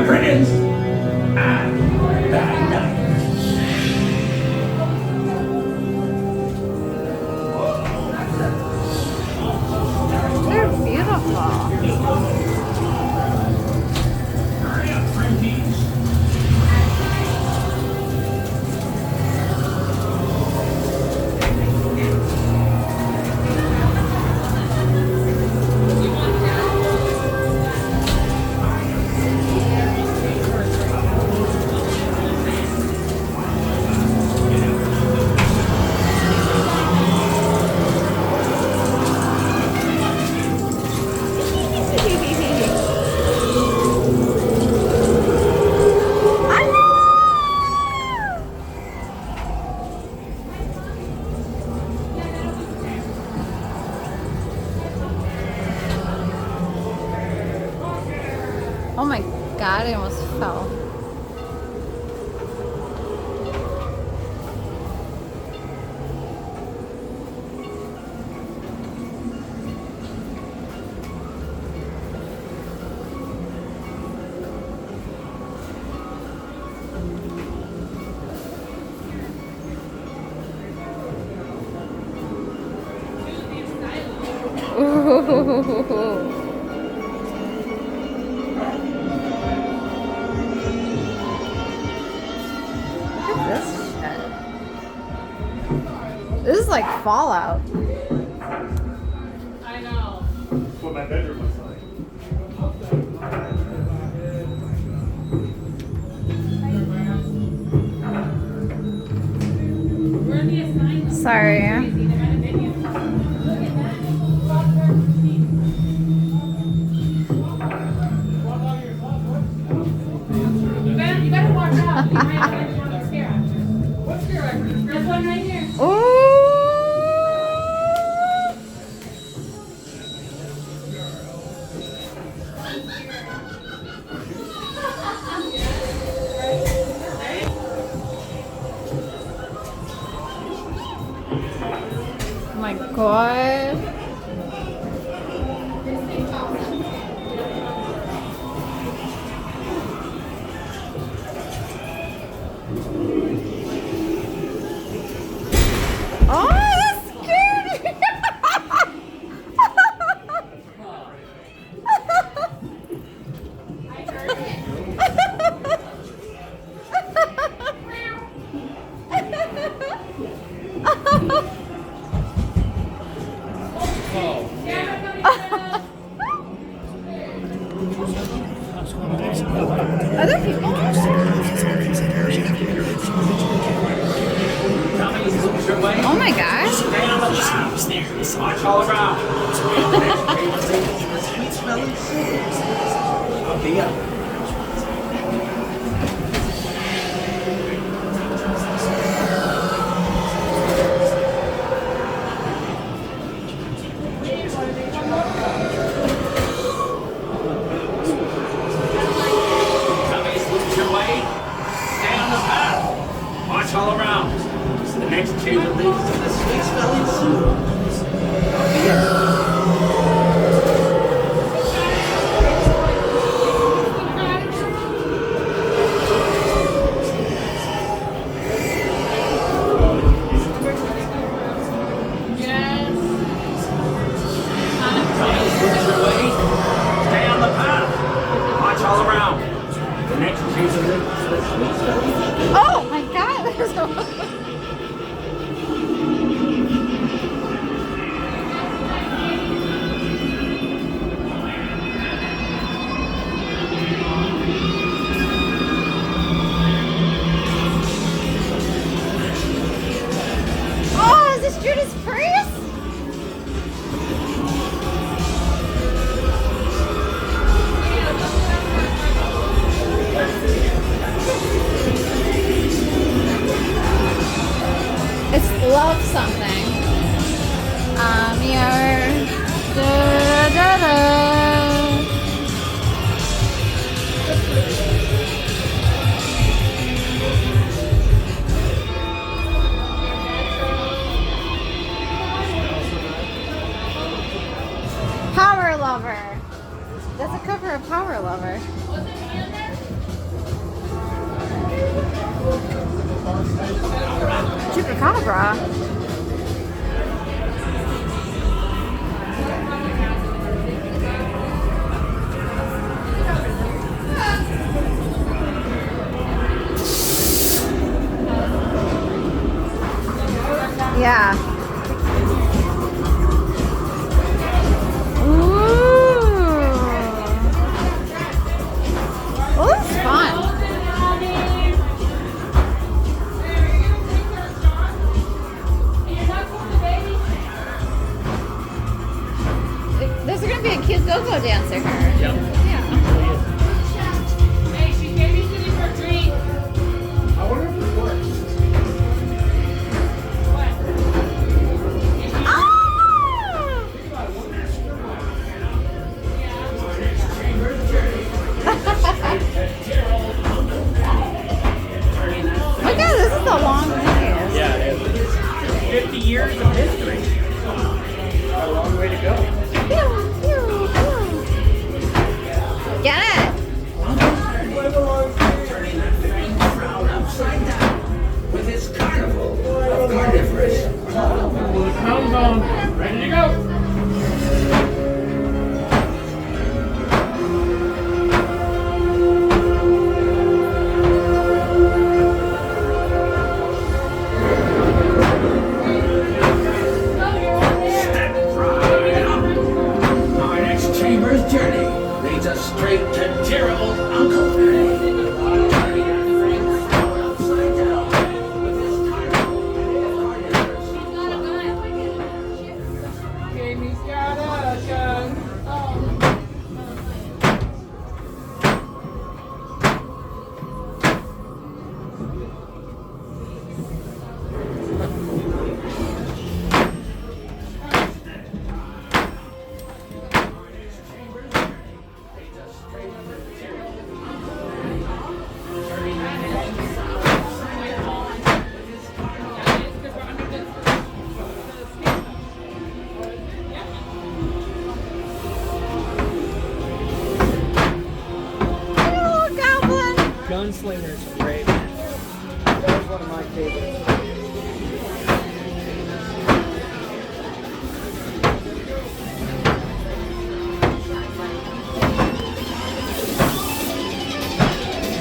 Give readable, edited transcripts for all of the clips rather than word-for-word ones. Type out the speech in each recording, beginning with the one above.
friends, and bad night. They're beautiful. Hurry up, fringies. Oh my god, I almost fell. Ooh. This is like Fallout. I know. That's what my bedroom looks like. We're in the asylum. Sorry. They had a video. Look at that. You better watch out. You might have one scare. What's your record? There's one right here. Ooh. Oh my god. Oh, that's scary. Other people? Oh my gosh. Watch all around. I'll be up. Dummies, lose your way. Stay on the path. Watch all around. The next chamber leads to the sweet smelling soup. I'll be up. Dummies, lose your way. Stay on the path. Watch all around. The next chamber leads to the sweet smelling soup. Oh my god, there's a... Oh, is this Judas Priest? It's love something. I'm your da da da. Power Lover. That's a cover of Power Lover. Wasn't he in there? Chupacabra. Yeah. Ooh. Oh, that's fun. There's gonna be a cute go-go dancer here. Yep. Yeah. Hey, she's babysitting for a treat. I wonder if this works. What? Ah! Look at this is a long maze. Yeah, it is. 50 years of history. A long way to go. Pew, pew, pew. Get it? Turning that thing around upside down with his carnival of carnivorous. Crown's on. Ready to go. Step right up. Our next chamber's journey leads us straight to dear old Uncle Benny. Turning that thing around upside down with his carnival of carnivorous. Jamie's got a gun. Oh. Hello, goblin. Gunslinger's great. That was one of my favorites.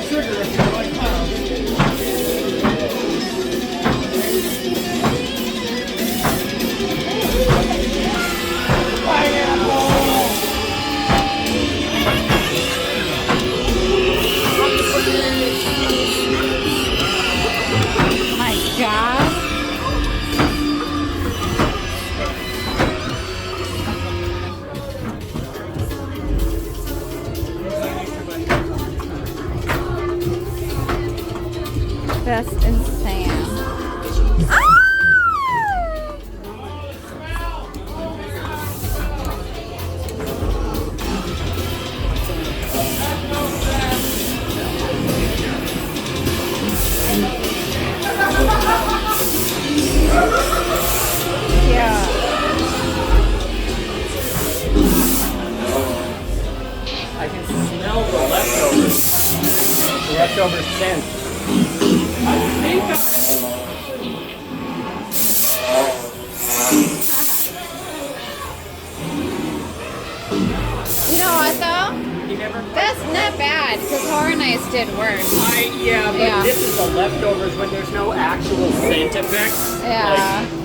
Trigger if you like clowns. My God. That's insane. Ah! Yeah. I can smell the leftovers. The leftover scent. You know what though? You never. That's not bad because Horror Nights did worse. Yeah, but Yeah. this is the leftovers when there's no actual scent effects. Yeah. Like,